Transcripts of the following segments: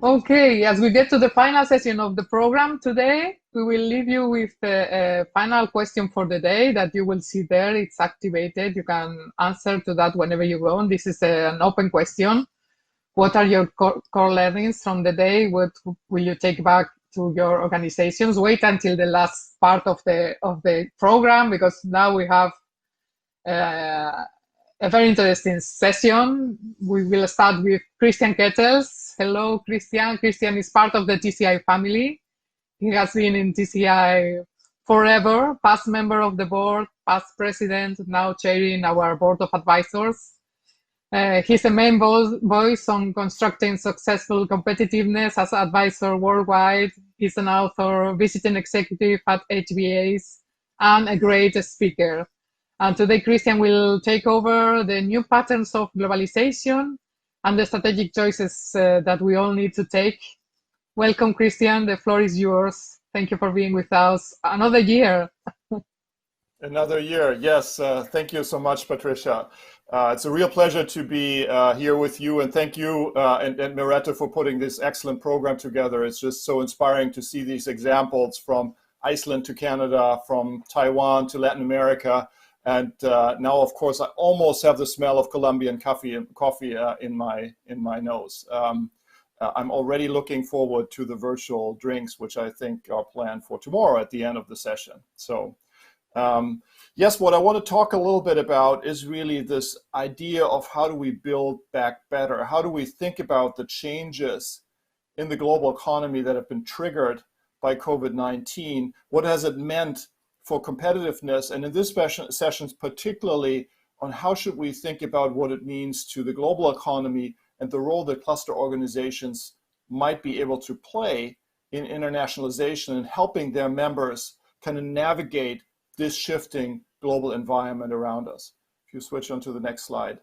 Okay, as we get to the final session of the program today, we will leave you with a final question for the day that you will see there. It's activated. You can answer to that whenever you go. And this is an open question. What are your core learnings from the day? What will you take back to your organizations? Wait until the last part of the program, because now we have a very interesting session. We will start with Christian Ketels. Hello, Christian. Christian is part of the TCI family. He has been in TCI forever, past member of the board, past president, now chairing our board of advisors. He's the main voice on constructing successful competitiveness as advisor worldwide. He's an author, visiting executive at HBS, and a great speaker. And today, Christian will take over the new patterns of globalization and the strategic choices that we all need to take. Welcome, Christian. The floor is yours. Thank you for being with us. Another year. Another year, yes. Thank you so much, Patricia. It's a real pleasure to be here with you, and thank you and Miretta for putting this excellent program together. It's just so inspiring to see these examples from Iceland to Canada, from Taiwan to Latin America. And now, of course, I almost have the smell of Colombian coffee in my nose. I'm already looking forward to the virtual drinks, which I think are planned for tomorrow at the end of the session. So, yes, what I want to talk a little bit about is really this idea of how do we build back better? How do we think about the changes in the global economy that have been triggered by COVID-19? What has it meant for competitiveness, and in this session particularly on how should we think about what it means to the global economy and the role that cluster organizations might be able to play in internationalization and helping their members kind of navigate this shifting global environment around us. If you switch on to the next slide.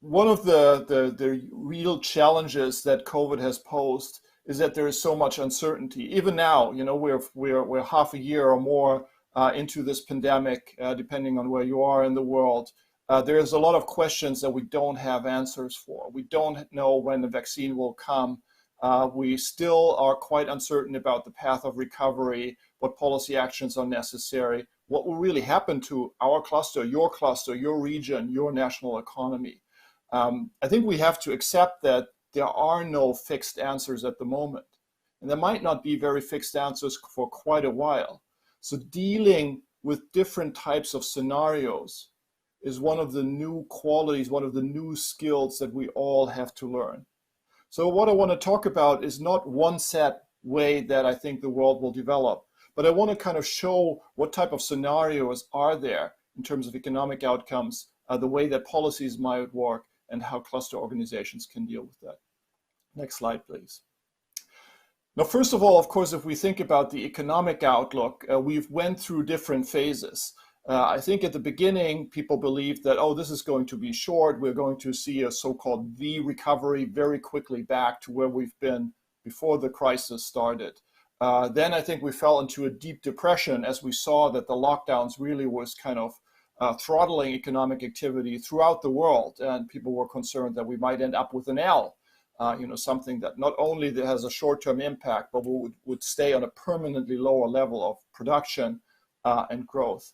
One of the real challenges that COVID has posed is that there is so much uncertainty. Even now, you know, we're half a year or more into this pandemic, depending on where you are in the world. There's a lot of questions that we don't have answers for. We don't know when the vaccine will come. We still are quite uncertain about the path of recovery, what policy actions are necessary, what will really happen to our cluster, your region, your national economy. I think we have to accept that there are no fixed answers at the moment. And there might not be very fixed answers for quite a while. So dealing with different types of scenarios is one of the new qualities, one of the new skills that we all have to learn. So what I want to talk about is not one set way that I think the world will develop, but I want to kind of show what type of scenarios are there in terms of economic outcomes, the way that policies might work, and how cluster organizations can deal with that. Next slide, please. Now, first of all, of course, if we think about the economic outlook, we've went through different phases. I think at the beginning, people believed that, oh, this is going to be short. We're going to see a so-called V recovery very quickly back to where we've been before the crisis started. Then I think we fell into a deep depression as we saw that the lockdowns really was kind of throttling economic activity throughout the world. And people were concerned that we might end up with an L, something that not only that has a short-term impact, but would stay on a permanently lower level of production and growth.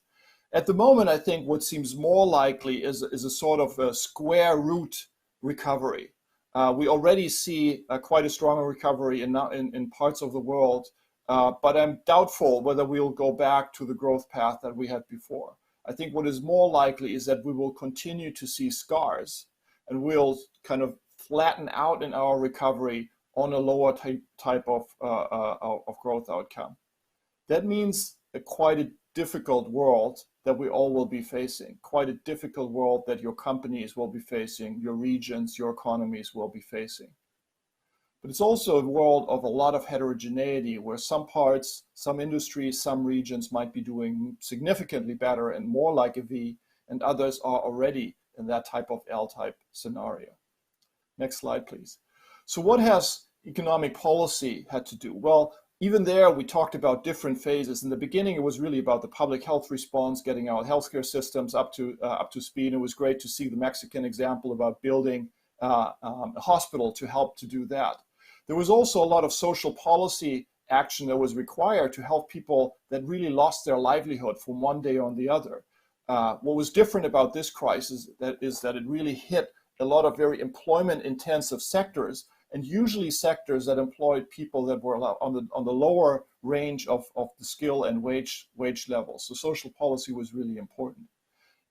At the moment, I think what seems more likely is a sort of a square root recovery. We already see quite a strong recovery in parts of the world, but I'm doubtful whether we'll go back to the growth path that we had before. I think what is more likely is that we will continue to see scars, and we'll kind of flatten out in our recovery on a lower type of growth outcome. That means quite a difficult world that we all will be facing, quite a difficult world that your companies will be facing, your regions, your economies will be facing. But it's also a world of a lot of heterogeneity where some parts, some industries, some regions might be doing significantly better and more like a V, and others are already in that type of L-type scenario. Next slide, please. So what has economic policy had to do? Well, even there, we talked about different phases. In the beginning, it was really about the public health response, getting our healthcare systems up to speed. It was great to see the Mexican example about building a hospital to help to do that. There was also a lot of social policy action that was required to help people that really lost their livelihood from one day on the other. What was different about this crisis is that it really hit a lot of very employment-intensive sectors, and usually sectors that employed people that were on the lower range of the skill and wage levels. So social policy was really important.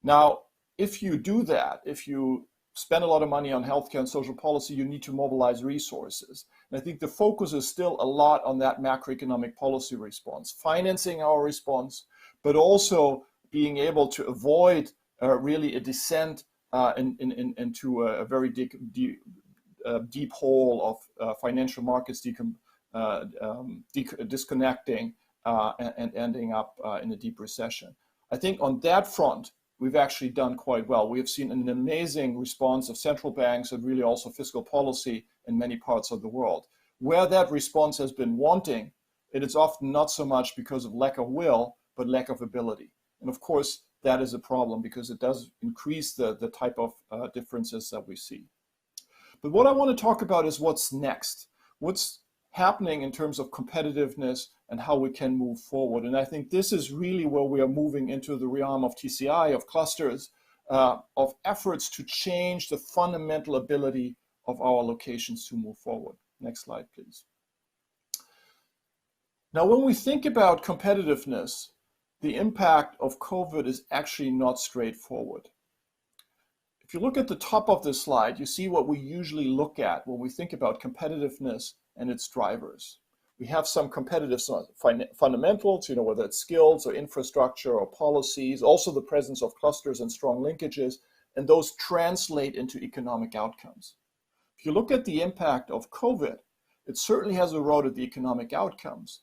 Now, if you do that, if you spend a lot of money on healthcare and social policy, you need to mobilize resources. And I think the focus is still a lot on that macroeconomic policy response, financing our response, but also being able to avoid really a descent into a very deep hole of financial markets disconnecting and ending up in a deep recession. I think on that front, we've actually done quite well. We have seen an amazing response of central banks and really also fiscal policy in many parts of the world. Where that response has been wanting, it is often not so much because of lack of will, but lack of ability. And of course, that is a problem because it does increase the type of differences that we see. But what I want to talk about is what's next. What's happening in terms of competitiveness and how we can move forward. And I think this is really where we are moving into the realm of TCI, of clusters, of efforts to change the fundamental ability of our locations to move forward. Next slide, please. Now, when we think about competitiveness, the impact of COVID is actually not straightforward. If you look at the top of this slide, you see what we usually look at when we think about competitiveness and its drivers. We have some competitive fundamentals, whether it's skills or infrastructure or policies, also the presence of clusters and strong linkages, and those translate into economic outcomes. If you look at the impact of COVID, it certainly has eroded the economic outcomes,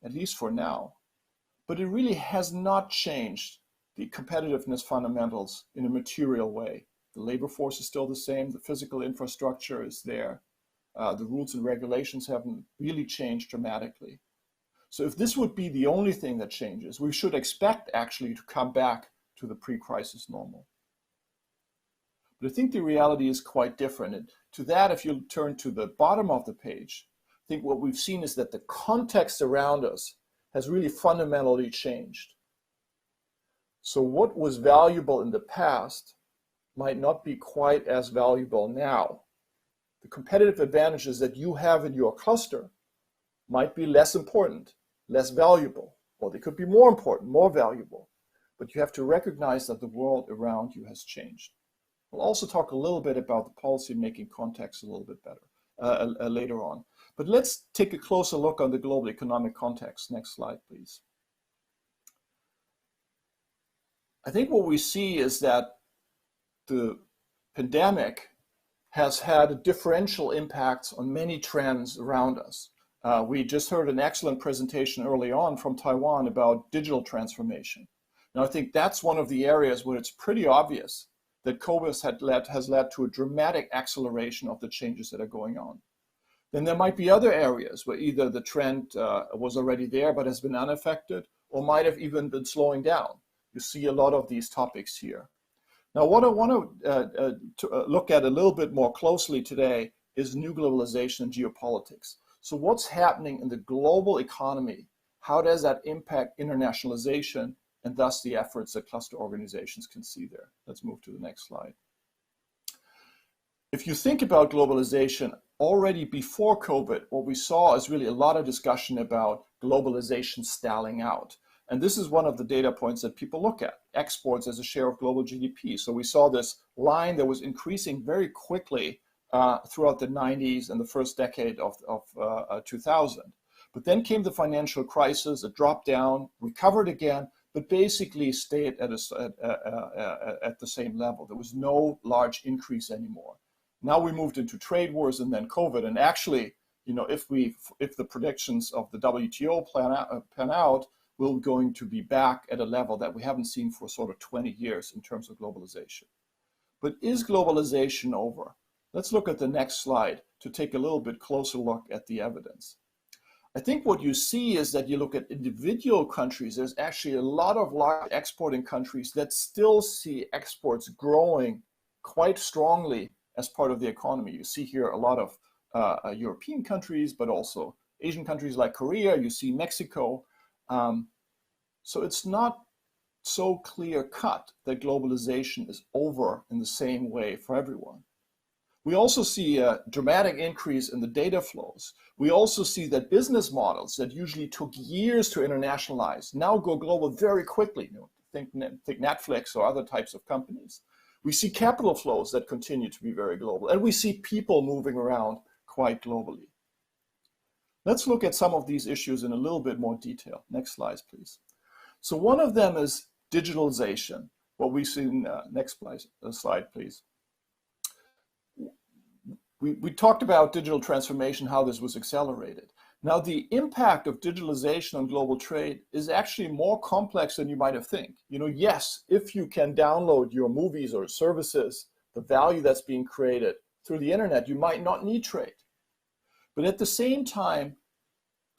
at least for now, but it really has not changed the competitiveness fundamentals in a material way. The labor force is still the same, the physical infrastructure is there. The rules and regulations haven't really changed dramatically. So if this would be the only thing that changes, we should expect actually to come back to the pre-crisis normal. But I think the reality is quite different. And to that, if you turn to the bottom of the page, I think what we've seen is that the context around us has really fundamentally changed. So what was valuable in the past might not be quite as valuable now. The competitive advantages that you have in your cluster might be less important, less valuable, or they could be more important, more valuable. But you have to recognize that the world around you has changed. We'll also talk a little bit about the policy-making context a little bit better later on. But let's take a closer look on the global economic context. Next slide, please. I think what we see is that the pandemic has had differential impacts on many trends around us. We just heard an excellent presentation early on from Taiwan about digital transformation. Now, I think that's one of the areas where it's pretty obvious that COVID has led to a dramatic acceleration of the changes that are going on. Then there might be other areas where either the trend was already there but has been unaffected, or might have even been slowing down. You see a lot of these topics here. Now, what I want to look at a little bit more closely today is new globalization and geopolitics. So what's happening in the global economy? How does that impact internationalization and thus the efforts that cluster organizations can see there? Let's move to the next slide. If you think about globalization, already before COVID, what we saw is really a lot of discussion about globalization stalling out. And this is one of the data points that people look at, exports as a share of global GDP. So we saw this line that was increasing very quickly throughout the 90s and the first decade of 2000. But then came the financial crisis, it dropped down, recovered again, but basically stayed at the same level. There was no large increase anymore. Now we moved into trade wars and then COVID. And actually, if the predictions of the WTO pan out, we're going to be back at a level that we haven't seen for sort of 20 years in terms of globalization. But is globalization over? Let's look at the next slide to take a little bit closer look at the evidence. I think what you see is that you look at individual countries, there's actually a lot of large exporting countries that still see exports growing quite strongly as part of the economy. You see here a lot of European countries, but also Asian countries like Korea, you see Mexico. So it's not so clear cut that globalization is over in the same way for everyone. We also see a dramatic increase in the data flows. We also see that business models that usually took years to internationalize now go global very quickly. Think Netflix or other types of companies. We see capital flows that continue to be very global, and we see people moving around quite globally. Let's look at some of these issues in a little bit more detail. Next slide, please. So one of them is digitalization. What we see in next slide, please. We talked about digital transformation, how this was accelerated. Now, the impact of digitalization on global trade is actually more complex than you might have think. Yes, if you can download your movies or services, the value that's being created through the internet, you might not need trade. But at the same time,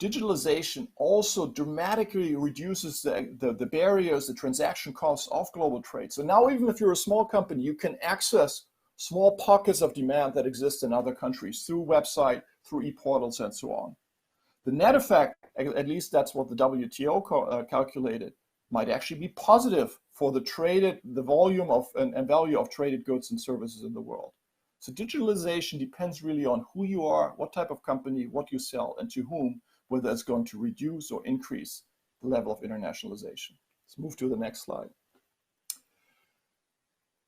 digitalization also dramatically reduces the barriers, the transaction costs of global trade. So now even if you're a small company, you can access small pockets of demand that exist in other countries through website, through e-portals, and so on. The net effect, at least that's what the WTO calculated, might actually be positive for the volume of and value of traded goods and services in the world. So digitalization depends really on who you are, what type of company, what you sell, and to whom, whether it's going to reduce or increase the level of internationalization. Let's move to the next slide.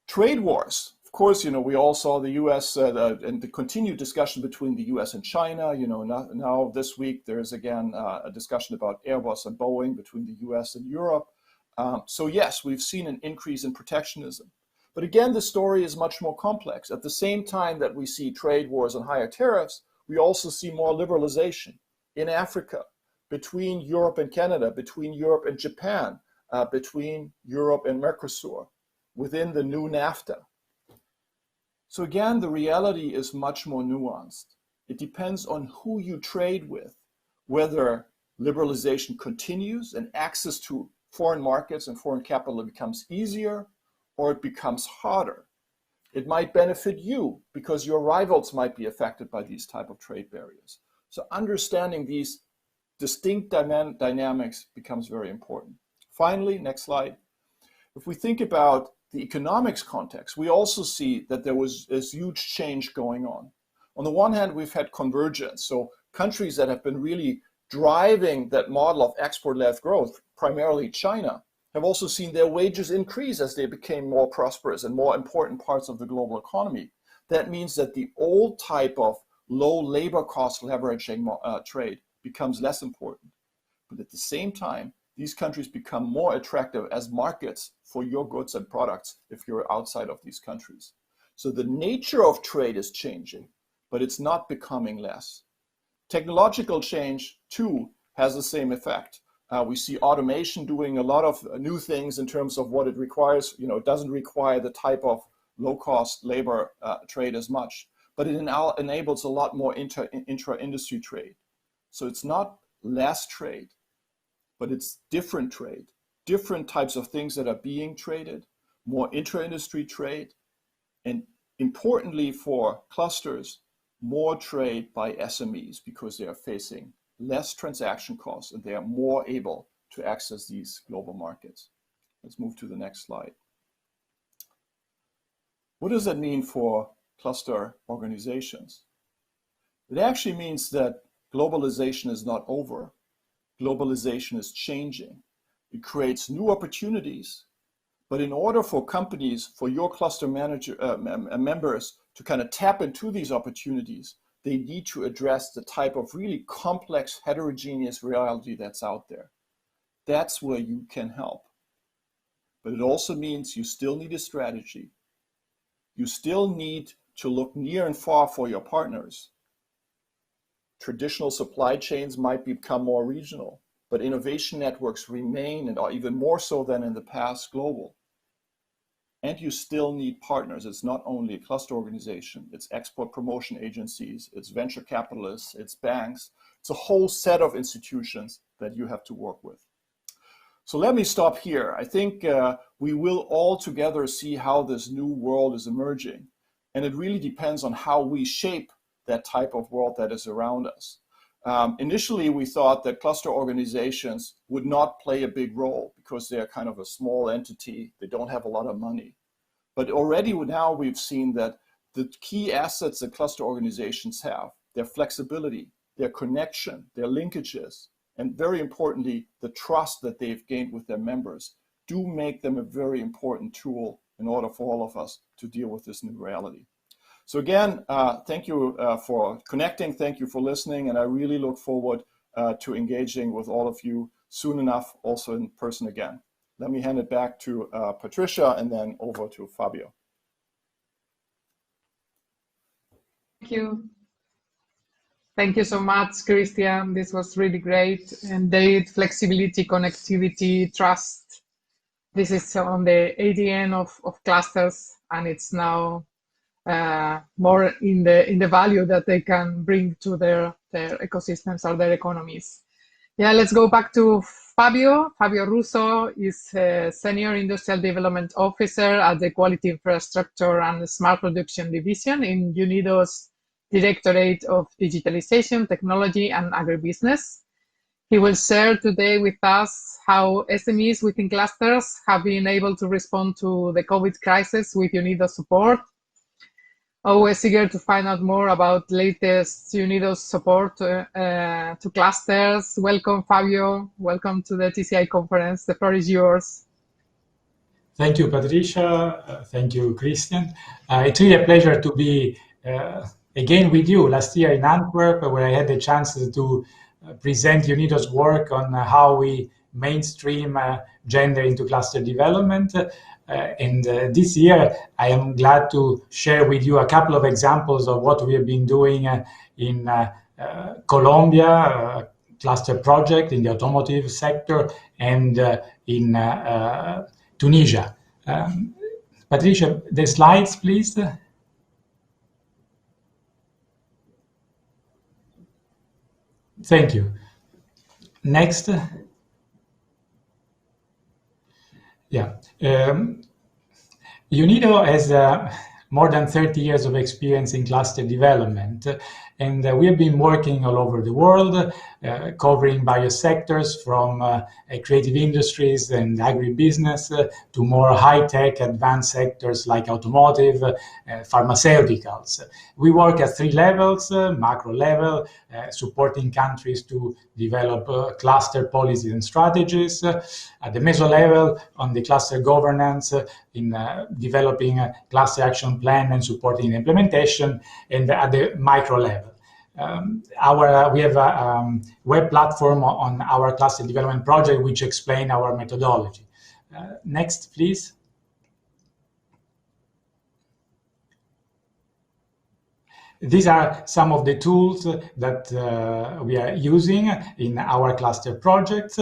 Trade wars. Of course, we all saw the U.S. And the continued discussion between the U.S. and China. Now this week there's again a discussion about Airbus and Boeing between the U.S. and Europe. So yes, we've seen an increase in protectionism. But again, the story is much more complex. At the same time that we see trade wars and higher tariffs, we also see more liberalization in Africa, between Europe and Canada, between Europe and Japan, between Europe and Mercosur, within the new NAFTA. So again, the reality is much more nuanced. It depends on who you trade with, whether liberalization continues and access to foreign markets and foreign capital becomes easier or it becomes harder. It might benefit you because your rivals might be affected by these type of trade barriers. So understanding these distinct dynamics becomes very important. Finally, next slide. If we think about the economics context, we also see that there was this huge change going on. On the one hand, we've had convergence. So countries that have been really driving that model of export-led growth, primarily China, have also seen their wages increase as they became more prosperous and more important parts of the global economy. That means that the old type of low labor cost leveraging trade becomes less important. But at the same time, these countries become more attractive as markets for your goods and products if you're outside of these countries. So the nature of trade is changing, but it's not becoming less. Technological change, too, has the same effect. We see automation doing a lot of new things in terms of what it requires. It doesn't require the type of low-cost labor trade as much, but it enables a lot more intra-industry trade. So it's not less trade, but it's different trade, different types of things that are being traded, more intra-industry trade, and importantly for clusters, more trade by SMEs because they are facing less transaction costs and they are more able to access these global markets. Let's move to the next slide. What does that mean for cluster organizations? It actually means that globalization is not over. Globalization is changing. It creates new opportunities, but in order for companies, for your cluster members to kind of tap into these opportunities, they need to address the type of really complex, heterogeneous reality that's out there. That's where you can help. But it also means you still need a strategy. You still need to look near and far for your partners. Traditional supply chains might become more regional, but innovation networks remain, and are even more so than in the past, global. And you still need partners. It's not only a cluster organization, it's export promotion agencies, it's venture capitalists, it's banks. It's a whole set of institutions that you have to work with. So let me stop here. I think we will all together see how this new world is emerging. And it really depends on how we shape that type of world that is around us. Initially, we thought that cluster organizations would not play a big role because they're kind of a small entity. They don't have a lot of money. But already now we've seen that the key assets that cluster organizations have, their flexibility, their connection, their linkages, and very importantly, the trust that they've gained with their members, do make them a very important tool in order for all of us to deal with this new reality. So again, thank you for connecting, thank you for listening, and I really look forward to engaging with all of you soon enough, also in person again. Let me hand it back to Patricia and then over to Fabio. Thank you. Thank you so much, Christian. This was really great. Indeed, flexibility, connectivity, trust. This is on the ADN of clusters, and it's now more in the value that they can bring to their ecosystems or their economies. Yeah, let's go back to Fabio. Fabio Russo is a Senior Industrial Development Officer at the Quality Infrastructure and Smart Production Division in UNIDO's Directorate of Digitalization, Technology and Agribusiness. He will share today with us how SMEs within clusters have been able to respond to the COVID crisis with UNIDO support. Always eager to find out more about latest UNIDO support to clusters. Welcome, Fabio. Welcome to the TCI conference. The floor is yours. Thank you, Patricia. Thank you, Christian. It's really a pleasure to be again with you last year in Antwerp, where I had the chance to present UNIDO's work on how we mainstream gender into cluster development. And this year, I am glad to share with you a couple of examples of what we have been doing in Colombia, cluster project in the automotive sector, and in Tunisia. Patricia, the slides, please. Thank you. Next. Yeah. UNIDO has more than 30 years of experience in cluster development, and we have been working all over the world, covering various sectors from creative industries and agribusiness to more high-tech advanced sectors like automotive, pharmaceuticals. We work at three levels: macro level, supporting countries to develop cluster policies and strategies; at the meso level, on the cluster governance, in developing a cluster action plan and supporting the implementation; and at the micro level. We have a web platform on our cluster development project which explain our methodology. Next, please. These are some of the tools that we are using in our cluster projects.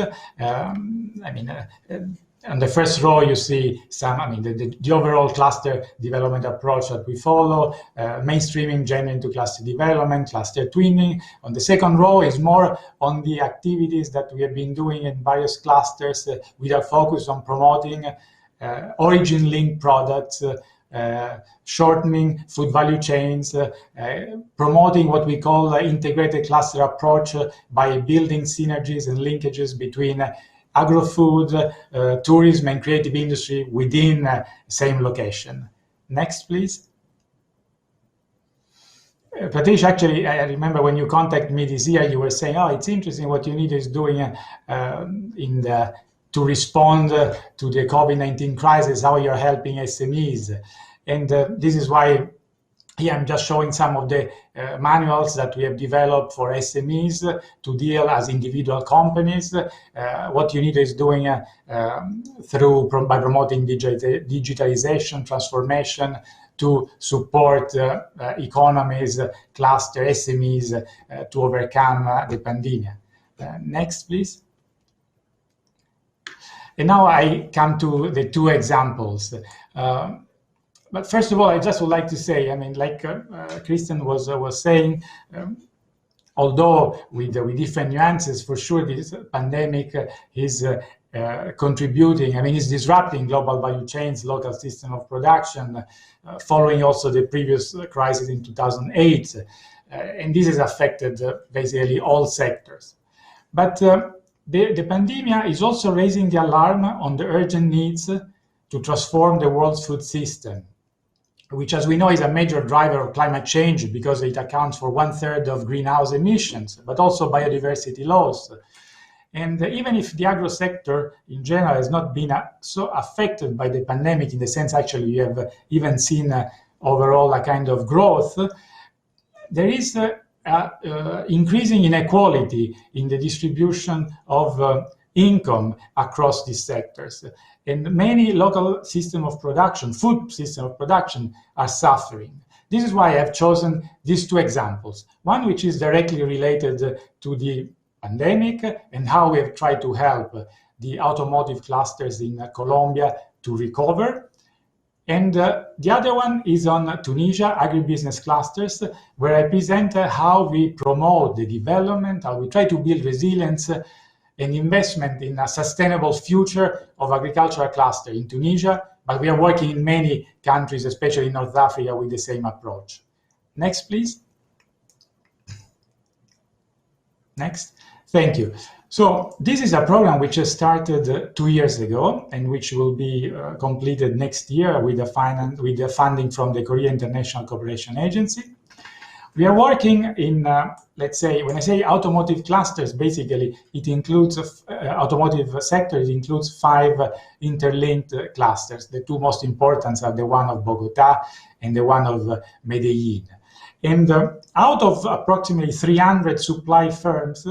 On the first row, you see the overall cluster development approach that we follow, mainstreaming gender into cluster development, cluster twinning. On the second row is more on the activities that we have been doing in various clusters with a focus on promoting origin-linked products, shortening food value chains, promoting what we call integrated cluster approach by building synergies and linkages between agro-food, tourism and creative industry within same location. Next, please. Patricia, actually, I remember when you contacted me this year, you were saying, oh, it's interesting what UNIDO is doing to respond to the COVID-19 crisis, how you're helping SMEs. And this is why here I'm just showing some of the manuals that we have developed for SMEs to deal as individual companies. What UNIDO is doing by promoting digitalization, transformation to support economies, cluster SMEs to overcome the pandemic. Next, please. And now I come to the two examples. But first of all, I just would like to say, like Christian was saying, although with different nuances, for sure this pandemic is contributing, I mean, it's disrupting global value chains, local system of production, following also the previous crisis in 2008. And this has affected basically all sectors. But the pandemic is also raising the alarm on the urgent needs to transform the world's food system, which, as we know, is a major driver of climate change because it accounts for 1/3 of greenhouse emissions, but also biodiversity loss. And even if the agro sector in general has not been so affected by the pandemic, in the sense actually you have even seen overall a kind of growth, there is increasing inequality in the distribution of income across these sectors. And many local system of production, food system of production, are suffering. This is why I've chosen these two examples. One which is directly related to the pandemic and how we have tried to help the automotive clusters in Colombia to recover. And the other one is on Tunisia, agribusiness clusters, where I present how we promote the development, how we try to build resilience and investment in a sustainable future of agricultural cluster in Tunisia, but we are working in many countries, especially in North Africa, with the same approach. Next, please. Next. Thank you. So this is a program which has started 2 years ago and which will be completed next year with the funding from the Korea International Cooperation Agency. We are working in, let's say, when I say automotive clusters, basically it includes automotive sector. It includes 5 interlinked clusters. The 2 most important are the one of Bogota and the one of Medellin. And out of approximately 300 supply firms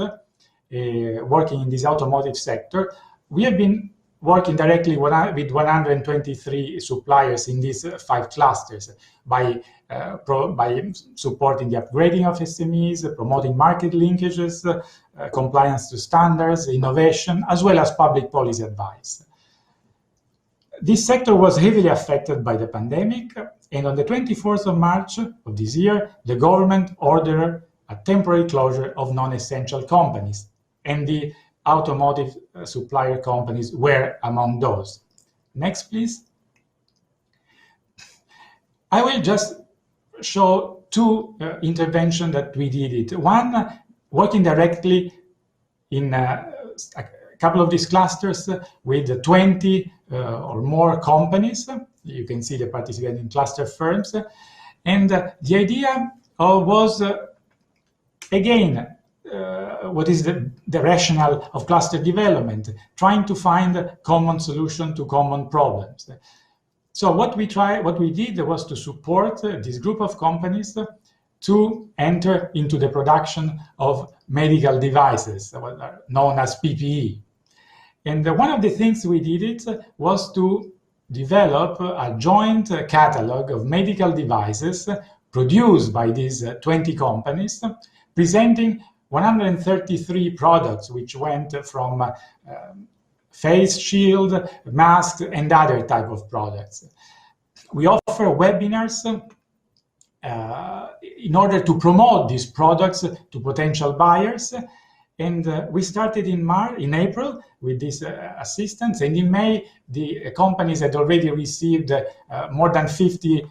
working in this automotive sector, we have been working directly with 123 suppliers in these 5 clusters by supporting the upgrading of SMEs, promoting market linkages, compliance to standards, innovation, as well as public policy advice. This sector was heavily affected by the pandemic, and on the 24th of March of this year, the government ordered a temporary closure of non-essential companies, and the automotive supplier companies were among those. Next, please. I will just show 2 interventions that we did it. One, working directly in a couple of these clusters with 20 or more companies. You can see the participating cluster firms. And the idea was, again, what is the rationale of cluster development, trying to find a common solution to common problems. So what we did was to support this group of companies to enter into the production of medical devices, what are known as PPE. And one of the things we did was to develop a joint catalog of medical devices produced by these 20 companies, presenting 133 products, which went from face shield, masks, and other type of products. We offer webinars in order to promote these products to potential buyers. And we started in April with this assistance, and in May, the companies had already received more than 50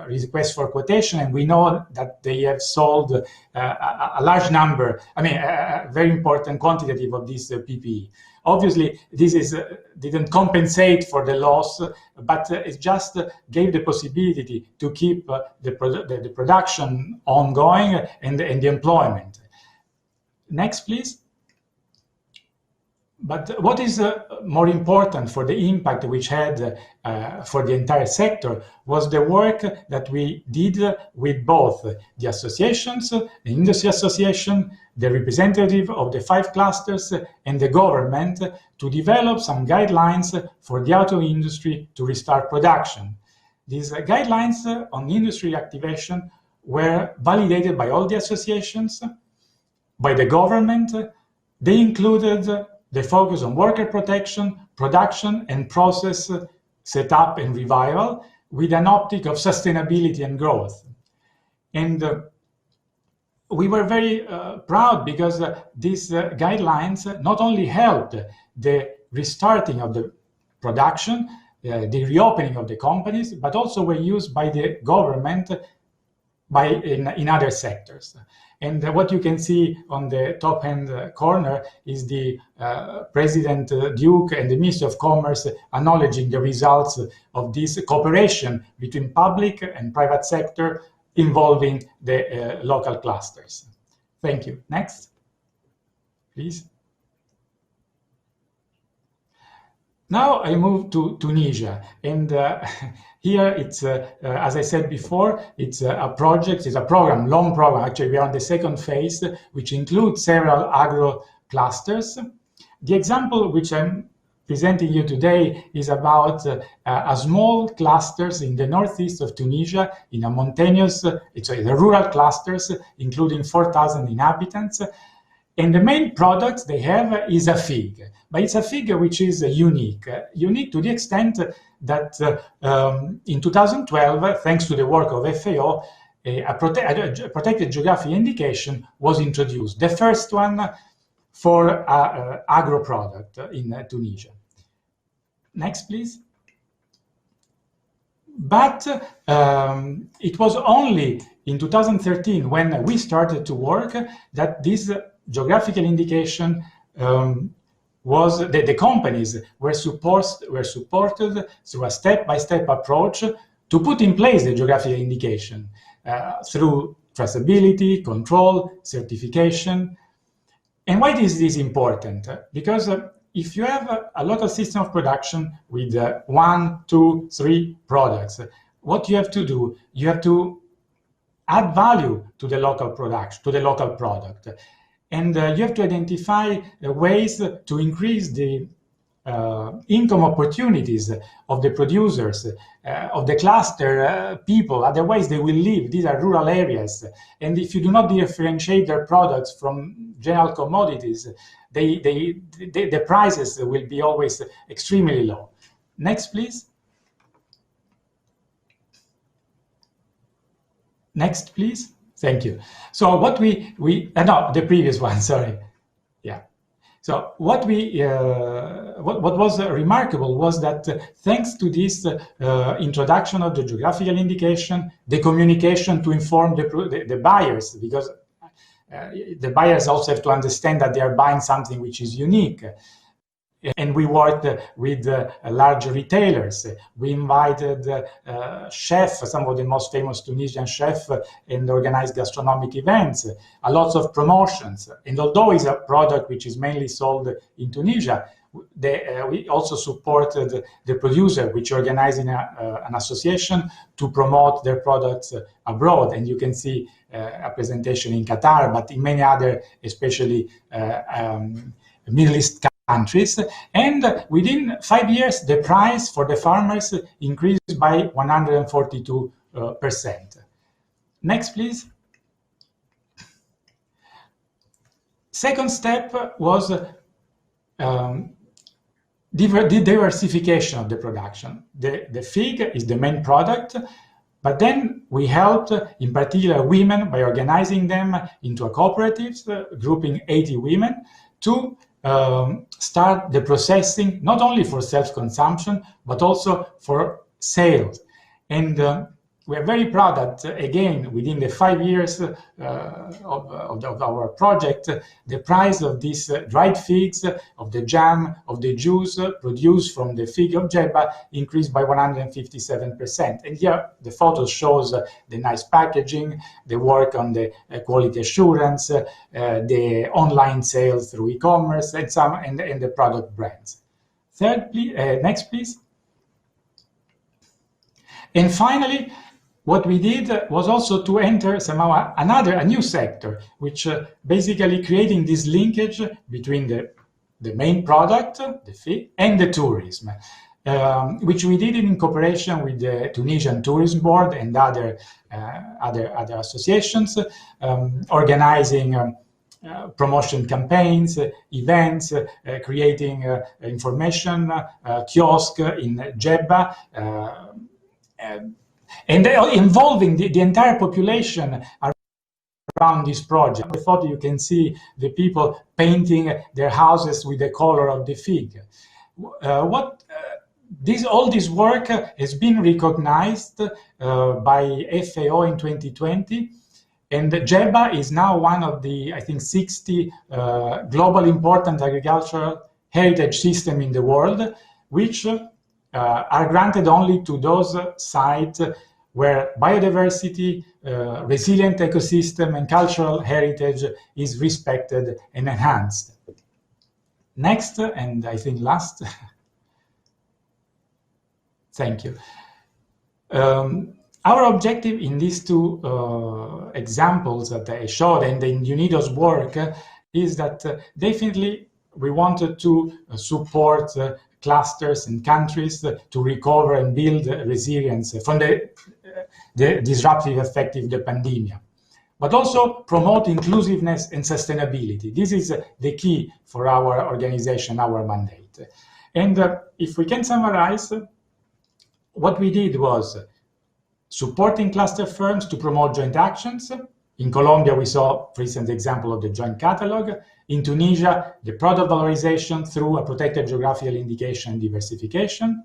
requests for quotation, and we know that they have sold a large number, a very important quantity of this PPE. Obviously, this didn't compensate for the loss, but it just gave the possibility to keep the production ongoing and the employment. Next, please. But what is more important for the impact which had for the entire sector was the work that we did with both the associations, the industry association, the representative of the 5 clusters, and the government to develop some guidelines for the auto industry to restart production. These guidelines on industry activation were validated by all the associations, by the government. They included the focus on worker protection, production, and process setup and revival with an optic of sustainability and growth. And we were very proud because these guidelines not only helped the restarting of the production, the reopening of the companies, but also were used by the government in other sectors. And what you can see on the top-hand corner is the President Duke and the Ministry of Commerce acknowledging the results of this cooperation between public and private sector involving the local clusters. Thank you. Next, please. Now I move to Tunisia, and here it's, as I said before, it's a project, it's a program, long program. Actually, we are on the second phase, which includes several agro clusters. The example which I'm presenting you today is about a small clusters in the northeast of Tunisia, in a mountainous, the rural clusters, including 4,000 inhabitants. And the main product they have is a fig, but it's a fig which is unique to the extent that in 2012, thanks to the work of FAO, a protected geographic indication was introduced, the first one for agro product in Tunisia. Next, please. But it was only in 2013, when we started to work, that this geographical indication was the companies were supported through a step-by-step approach to put in place the geographical indication through traceability, control, certification. And why is this important? Because if you have a local system of production with 1, 2, 3 products, what you have to do, you have to add value to the local production, to the local product. And you have to identify ways to increase the income opportunities of the producers, of the cluster people. Otherwise, they will leave. These are rural areas. And if you do not differentiate their products from general commodities, the prices will be always extremely low. Next, please. Next, please. Thank you. So what no, the previous one, sorry. Yeah. So what was remarkable was that thanks to this introduction of the geographical indication, the communication to inform the buyers, because the buyers also have to understand that they are buying something which is unique. And we worked with large retailers. We invited chefs, some of the most famous Tunisian chefs, and organized gastronomic events, a lot of promotions. And although it's a product which is mainly sold in Tunisia, we also supported the producer, which organized an association to promote their products abroad. And you can see a presentation in Qatar, but in many other, especially Middle East countries. And within 5 years, the price for the farmers increased by 142%. Next, please. Second step was diversification of the production. The fig is the main product, but then we helped, in particular, women by organizing them into cooperatives, grouping 80 women, to start the processing, not only for self-consumption, but also for sales. And we are very proud that, again, within the 5 years of our project, the price of these dried figs, of the jam, of the juice produced from the fig of Jeddah increased by 157%. And here the photo shows the nice packaging, the work on the quality assurance, the online sales through e-commerce, and the product brands. Third, please, next, please. And finally, what we did was also to enter somehow a new sector, which basically creating this linkage between the main product, the fig, and the tourism, which we did in cooperation with the Tunisian Tourism Board and other associations, organizing promotion campaigns, events, creating information kiosk in Jeddah, and involving the entire population around this project. The photo, you can see the people painting their houses with the color of the fig. All this work has been recognized by FAO in 2020, and JEBA is now one of the, I think, 60 global important agricultural heritage systems in the world, which are granted only to those sites where biodiversity, resilient ecosystem, and cultural heritage is respected and enhanced. Next, and I think last. Thank you. Our objective in these two examples that I showed and in UNIDO's work is that definitely we wanted to support clusters and countries to recover and build resilience from the disruptive effect of the pandemic, but also promote inclusiveness and sustainability. This is the key for our organization, our mandate. And if we can summarize, what we did was supporting cluster firms to promote joint actions. In Colombia, we saw, for instance, the example of the joint catalog. In Tunisia, the product valorization through a protected geographical indication and diversification.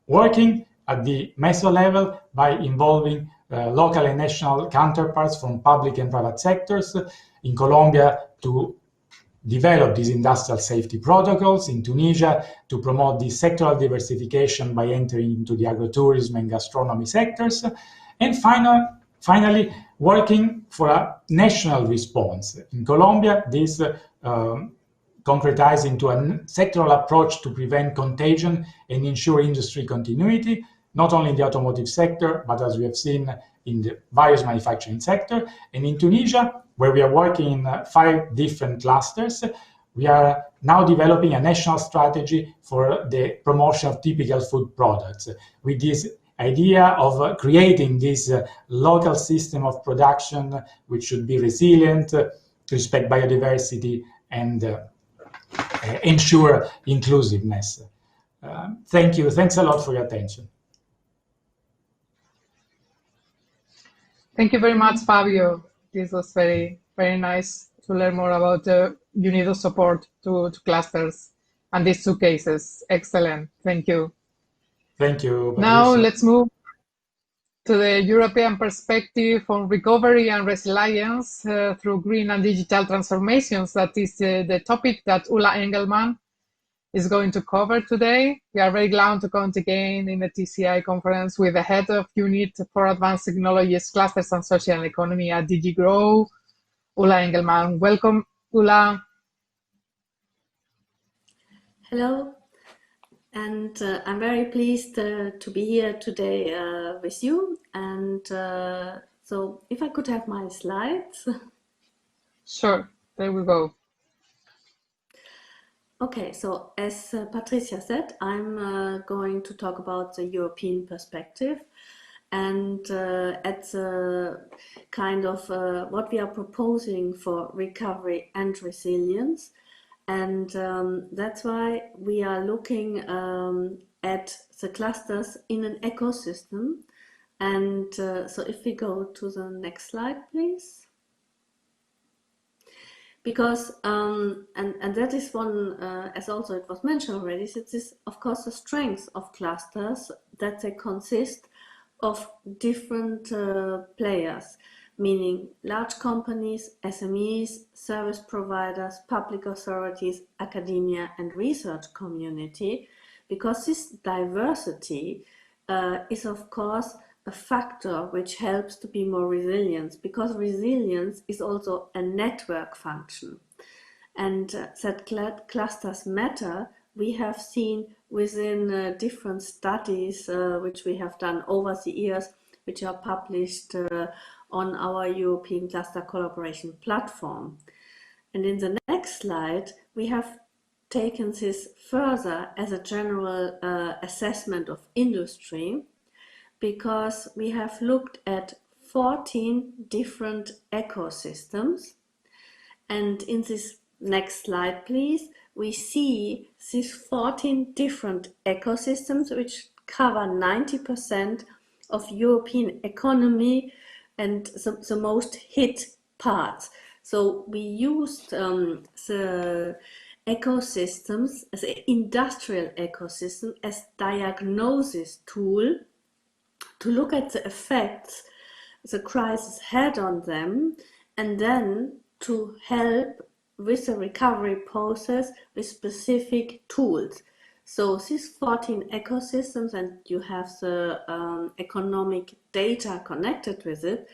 Working at the meso level by involving local and national counterparts from public and private sectors. In Colombia, to develop these industrial safety protocols. In Tunisia, to promote the sectoral diversification by entering into the agritourism and gastronomy sectors. And finally, working for a national response. In Colombia, this concretized into a sectoral approach to prevent contagion and ensure industry continuity, not only in the automotive sector, but as we have seen in the various manufacturing sector. And in Tunisia, where we are working in 5 different clusters, we are now developing a national strategy for the promotion of typical food products, with this idea of creating this local system of production which should be resilient, respect biodiversity, and ensure inclusiveness. Thank you. Thanks a lot for your attention. Thank you very much, Fabio. This was very, very nice to learn more about the UNIDO support to clusters and these 2 cases. Excellent. Thank you. Thank you, Patricia. Now let's move to the European perspective on recovery and resilience through green and digital transformations. That is the topic that Ulla Engelmann is going to cover today. We are very glad to count again in the TCI conference with the head of Unit for Advanced Technologies, Clusters and Social Economy at DG GROW, Ulla Engelmann. Welcome, Ulla. Hello, and I'm very pleased to be here today with you. And so if I could have my slides. Sure, there we go. Okay, so as Patricia said, I'm going to talk about the European perspective and at the kind of what we are proposing for recovery and resilience. And that's why we are looking at the clusters in an ecosystem. And so if we go to the next slide, please. Because, and that is one, as also it was mentioned already, it is of course the strength of clusters that they consist of different players, meaning large companies, SMEs, service providers, public authorities, academia and research community, because this diversity is of course a factor which helps to be more resilient, because resilience is also a network function. And that clusters matter, we have seen within different studies which we have done over the years, which are published on our European Cluster Collaboration Platform. And in the next slide, we have taken this further as a general assessment of industry, because we have looked at 14 different ecosystems. And in this next slide, please, we see these 14 different ecosystems which cover 90% of European economy and the most hit parts. So we used the ecosystems, as an industrial ecosystem, as diagnosis tool to look at the effects the crisis had on them, and then to help with the recovery process with specific tools. So these 14 ecosystems, and you have the economic data connected with it,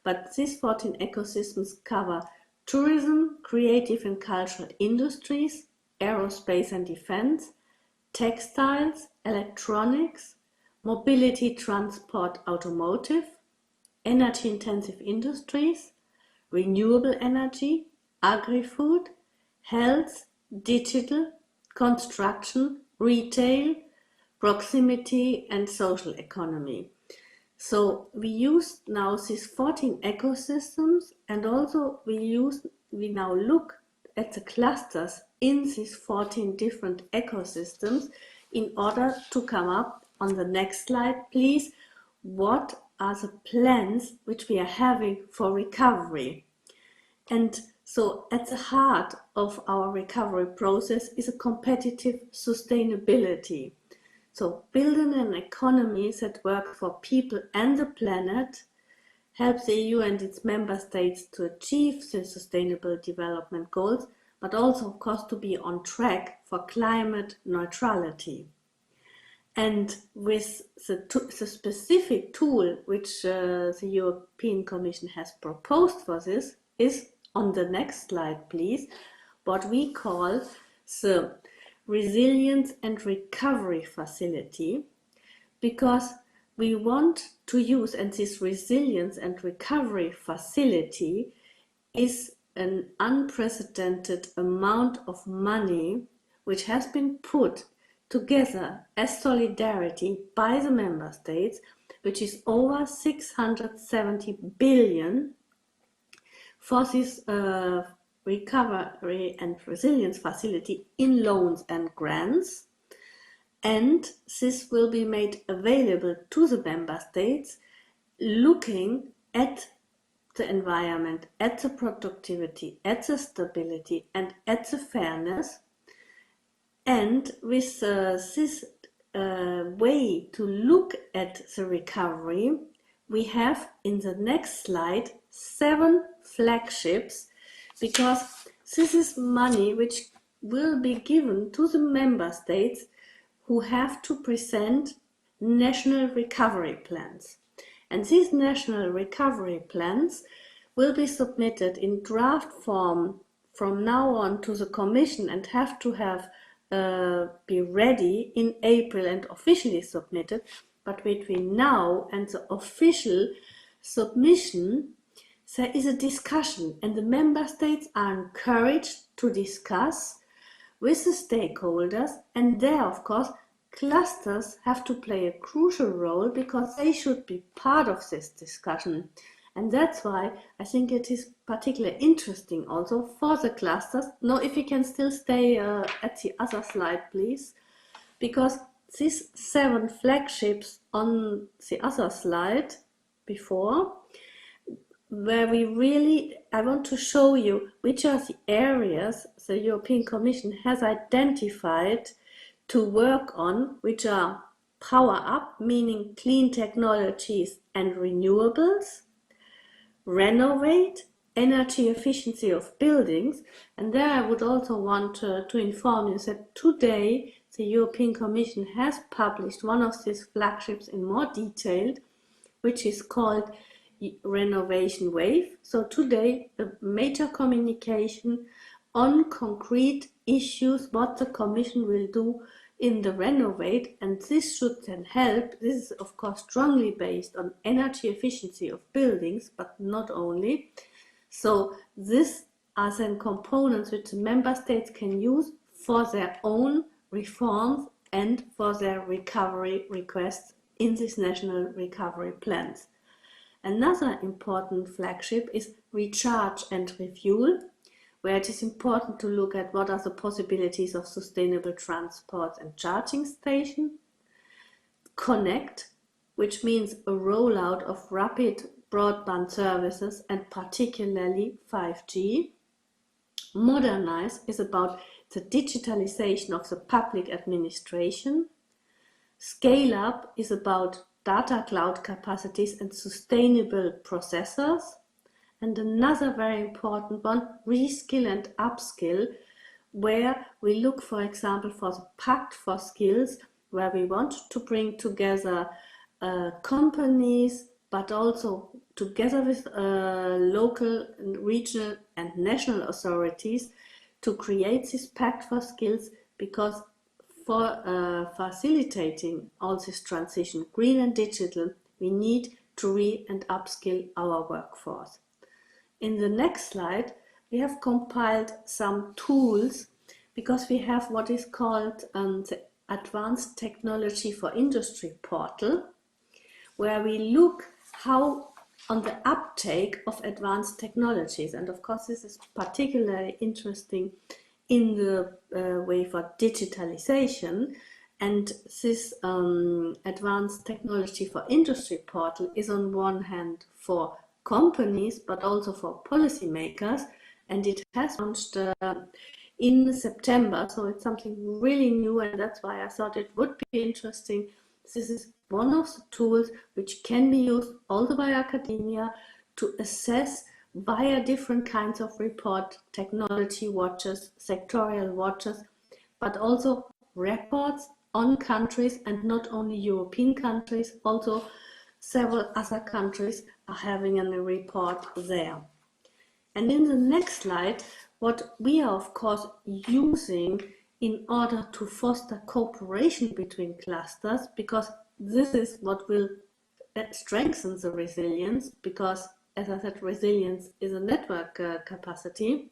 but these 14 ecosystems cover tourism, creative and cultural industries, aerospace and defense, textiles, electronics, mobility, transport, automotive, energy-intensive industries, renewable energy, agri-food, health, digital, construction, retail, proximity, and social economy. So we use now these 14 ecosystems, and also we now look at the clusters in these 14 different ecosystems in order to come up, on the next slide please, what are the plans which we are having for recovery. And so at the heart of our recovery process is a competitive sustainability. So building an economy that works for people and the planet helps the EU and its member states to achieve the Sustainable Development Goals, but also, of course, to be on track for climate neutrality. And with the specific tool which the European Commission has proposed for this is, on the next slide please, what we call the Resilience and Recovery Facility, because we want to use, and this Resilience and Recovery Facility is an unprecedented amount of money which has been put together as solidarity by the member states, which is over 670 billion for this recovery and resilience facility in loans and grants. And this will be made available to the member states looking at the environment, at the productivity, at the stability, and at the fairness. And with this way to look at the recovery, we have in the next slide 7 flagships, because this is money which will be given to the member states who have to present national recovery plans. And these national recovery plans will be submitted in draft form from now on to the Commission and have to be ready in April and officially submitted. But between now and the official submission, there is a discussion, and the member states are encouraged to discuss with the stakeholders, and there, of course, clusters have to play a crucial role because they should be part of this discussion. And that's why I think it is particularly interesting also for the clusters. Now, if you can still stay at the other slide, please, because these 7 flagships on the other slide before, where I want to show you which are the areas the European Commission has identified to work on, which are power up, meaning clean technologies and renewables, renovate, energy efficiency of buildings. And there I would also want to inform you that today the European Commission has published one of these flagships in more detail, which is called Renovation Wave. So today a major communication on concrete issues, what the Commission will do in the Renovate, and this should then help. This is of course strongly based on energy efficiency of buildings, but not only. So these are then components which the member states can use for their own reforms and for their recovery requests in these national recovery plans. Another important flagship is Recharge and Refuel, where it is important to look at what are the possibilities of sustainable transport and charging stations. Connect, which means a rollout of rapid broadband services and particularly 5G. Modernize is about the digitalization of the public administration. Scale up is about data cloud capacities and sustainable processors. And another very important one, reskill and upskill, where we look, for example, for the Pact for Skills, where we want to bring together companies, but also together with local, regional and national authorities to create this Pact for Skills, because for facilitating all this transition, green and digital, we need to re- and upskill our workforce. In the next slide, we have compiled some tools, because we have what is called the Advanced Technology for Industry portal, where we look how on the uptake of advanced technologies. And of course, this is particularly interesting in the way for digitalization. And this Advanced Technology for Industry portal is on one hand for companies, but also for policymakers, and it has launched in September, so it's something really new, and that's why I thought it would be interesting. This is one of the tools which can be used also by academia to assess via different kinds of report, technology watches, sectorial watches, but also reports on countries, and not only European countries, also several other countries are having a report there. And in the next slide, what we are of course using in order to foster cooperation between clusters, because this is what will strengthen the resilience, because as I said, resilience is a network capacity.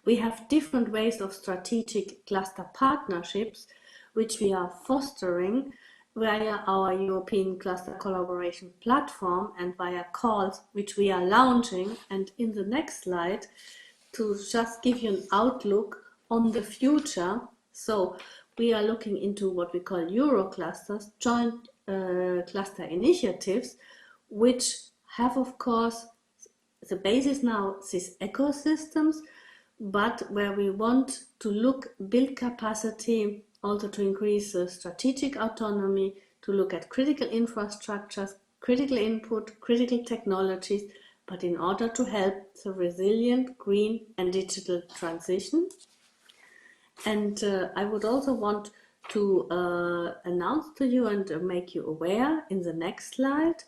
We have different ways of strategic cluster partnerships, which we are fostering via our European Cluster Collaboration Platform and via calls which we are launching. And in the next slide, to just give you an outlook on the future, so we are looking into what we call Euroclusters, joint cluster initiatives, which have of course the basis now these ecosystems, but where we want to build capacity, also to increase strategic autonomy, to look at critical infrastructures, critical input, critical technologies, but in order to help the resilient green and digital transition. And I would also want to announce to you and make you aware in the next slide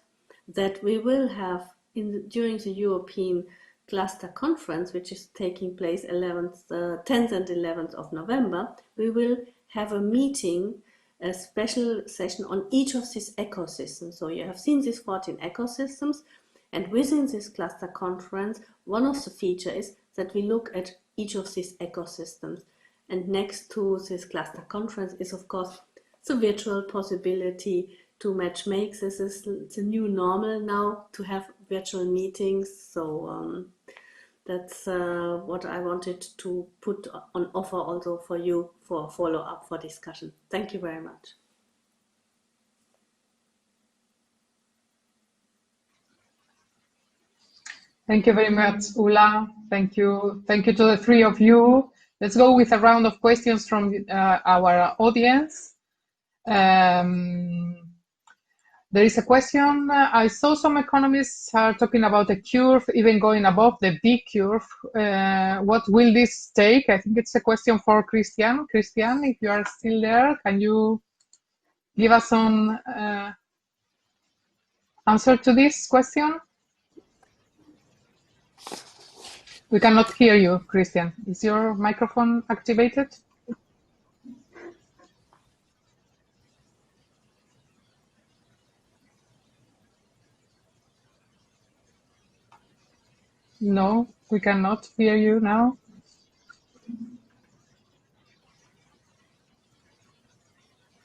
that we will have during the European Cluster Conference, which is taking place 10th and 11th of November, we will have a meeting, a special session on each of these ecosystems. So you have seen these 14 ecosystems, and within this cluster conference, one of the features is that we look at each of these ecosystems. And next to this cluster conference is, of course, the virtual possibility to matchmake. This is the new normal now, to have virtual meetings. So that's what I wanted to put on offer also for you for follow-up, for discussion. Thank you very much. Thank you very much, Ulla. Thank you. Thank you to the three of you. Let's go with a round of questions from our audience. There is a question. I saw some economists are talking about a curve even going above the B curve. What will this take? I think it's a question for Christian. Christian, if you are still there, can you give us some answer to this question? We cannot hear you, Christian. Is your microphone activated? No, we cannot hear you now.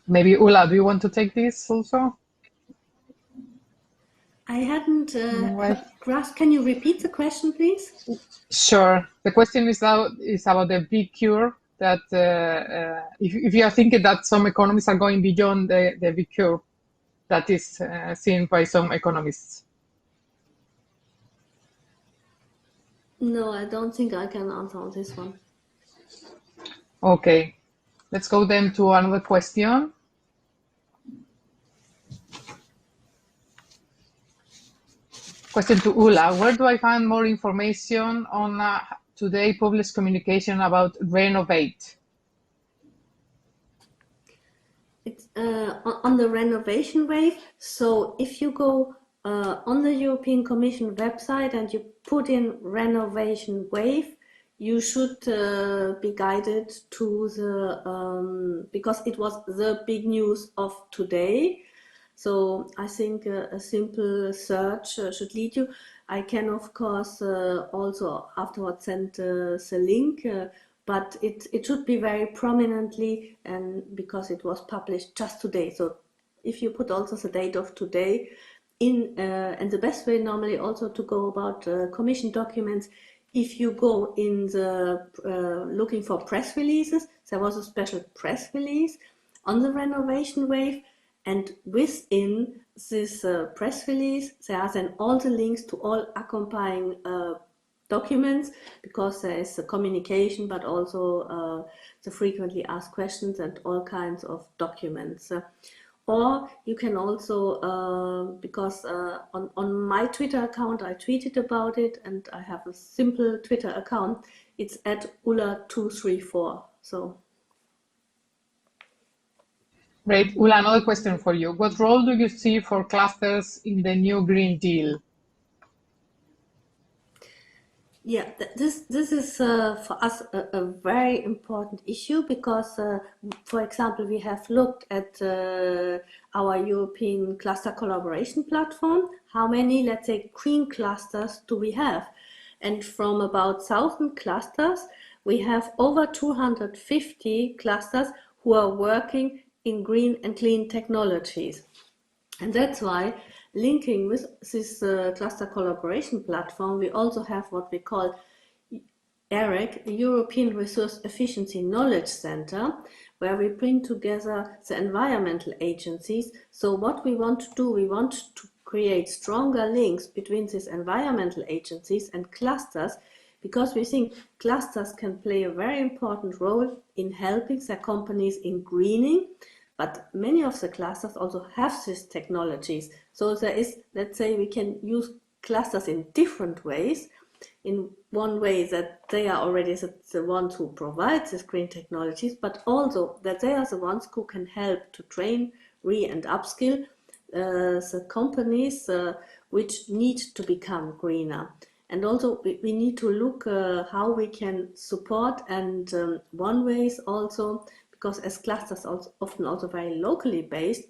Maybe Ulla, do you want to take this also? I hadn't grasped. Can you repeat the question, please? Sure. The question is about the B curve. That if you are thinking that some economies are going beyond the B curve that is seen by some economists. No, I don't think I can answer on this one. Okay, let's go then to another question. Question to Ulla. Where do I find more information on today published communication about Renovate? It's on the renovation wave. So if you go on the European Commission website and you put in renovation wave, you should be guided to the, because it was the big news of today. So I think a simple search should lead you. I can, of course, also afterwards send the link, but it should be very prominently, and because it was published just today. So if you put also the date of today in, and the best way normally also to go about commission documents, if you go in the looking for press releases, there was a special press release on the renovation wave. And within this press release, there are then all the links to all accompanying documents, because there is the communication, but also the frequently asked questions and all kinds of documents. Or you can also, because on my Twitter account, I tweeted about it, and I have a simple Twitter account. It's at Ulla234. So. Great. Ulla, another question for you. What role do you see for clusters in the new Green Deal? Yeah, this is for us a very important issue, because, for example, we have looked at our European cluster collaboration platform. How many, let's say, green clusters do we have? And from about 1,000 clusters, we have over 250 clusters who are working in green and clean technologies. And that's why, linking with this cluster collaboration platform, we also have what we call ERIC, European Resource Efficiency Knowledge Center, where we bring together the environmental agencies. So what we want to do, we want to create stronger links between these environmental agencies and clusters, because we think clusters can play a very important role in helping their companies in greening. But many of the clusters also have these technologies. So there is, let's say, we can use clusters in different ways. In one way that they are already the ones who provide these green technologies, but also that they are the ones who can help to train, and upskill the companies which need to become greener. And also we need to look how we can support, and one way is also, because as clusters are often also very locally based,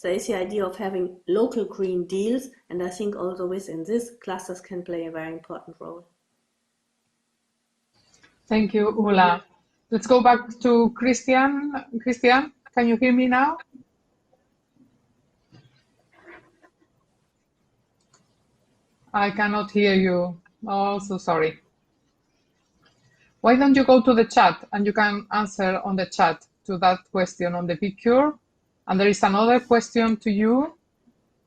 there is the idea of having local green deals, and I think also within this, clusters can play a very important role. Thank you, Ulla. Let's go back to Christian. Christian, can you hear me now? I cannot hear you. Oh, so sorry. Why don't you go to the chat and you can answer on the chat to that question on the PQR? And there is another question to you.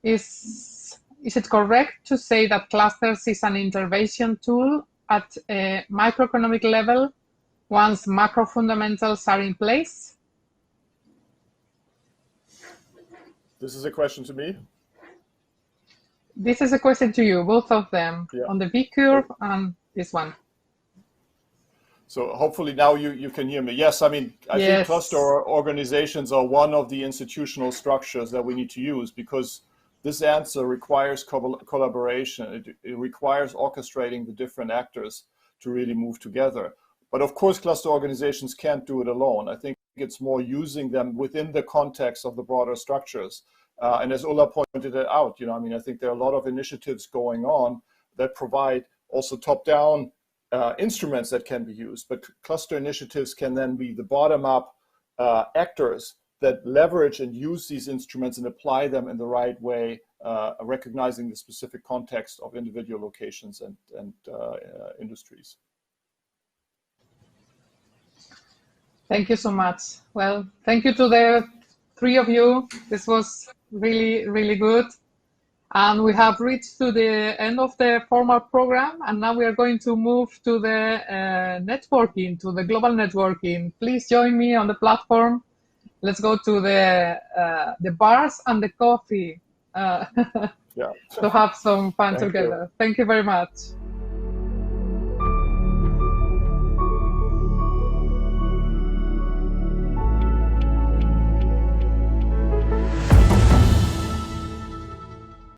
Is it correct to say that clusters is an intervention tool at a microeconomic level once macro fundamentals are in place? This is a question to me? This is a question to you, both of them, yeah. On the V curve and this one. So hopefully now you can hear me. Yes, I mean, I think cluster organizations are one of the institutional structures that we need to use, because this answer requires collaboration. It requires orchestrating the different actors to really move together. But of course, cluster organizations can't do it alone. I think it's more using them within the context of the broader structures. And as Ulla pointed it out, I mean, I think there are a lot of initiatives going on that provide also top-down instruments that can be used, but cluster initiatives can then be the bottom-up actors that leverage and use these instruments and apply them in the right way, recognizing the specific context of individual locations and industries. Thank you so much. Well, thank you to the three of you. This was really, really good. And we have reached to the end of the formal program, and now we are going to move to the networking, to the global networking. Please join me on the platform. Let's go to the bars and the coffee Yeah. to have some fun Thank together. you. Thank you very much.